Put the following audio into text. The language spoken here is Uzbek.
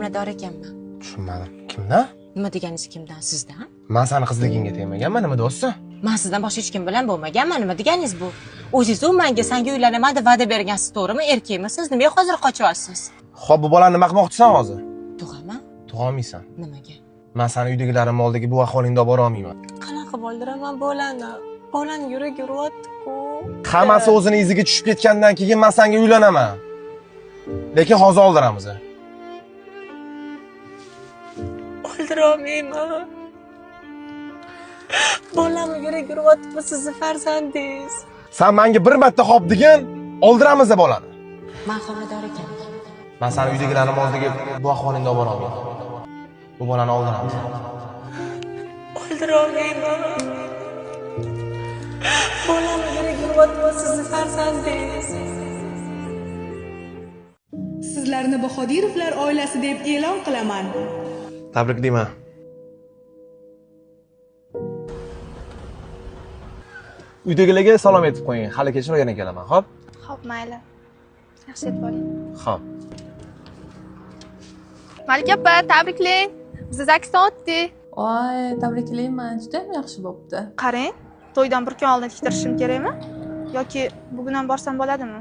homilador ekanman. Tushunmadim. Kimdan? Nima deganingiz kimdan? Sizdan? Men seni qizligingga tegmaganman, nima deyapsan? Men sizdan boshqa hech kim bilan bo'lmaganman. Nima deganingiz bu? O'zingiz u menga senga uylanaman deb va'da bergansiz, to'g'rimi? Erkakmi siz? Nimaga hozir qochyapsiz? Xo'p, bu bolani nima qilmoqchisan hozir? Tug'aman? Tug'olmaysan. Nimaga? Men seni uydagilarim oldagi bu ahvolingda bora olmayman. Qanaqa bo'ldiraman bolani? Bolani yuragi uryapti-ku. Hammasi o'zini iziga tushib ketgandan keyin men senga uylanaman. Lekin hozir oldiramiz. Oldira olmayman. Bolam yuragi uryapti, sizni farzandingiz. Sen menga bir marta xo'p degin, oldiramiz bolani. Men homilador ekanman. Men seni uydagilarim oldagi bu ahvolingda bora olmayman. Bu bolani oldiramiz. Oldira olmayman. Bolam yuragi uryapti, sizni farzandingiz. Sizlarni Bahodirovlar oilasi deb e'lon qilaman. Tabriklayman. Uydagilarga salom aytib qo'ying. Hali kechroq yana kelaman, xo'p? Xo'p, mayli. Yaxshi deb bo'ling. Xo'p. Malika opa, tabriklang. Biz zaksdan o'tdik. Voy, tabriklayman. Juda ham yaxshi bo'pti. Qarang, to'ydan bir kun oldin tiktirishim kerakmi? Yoki bugun ham borsam bo'ladimi?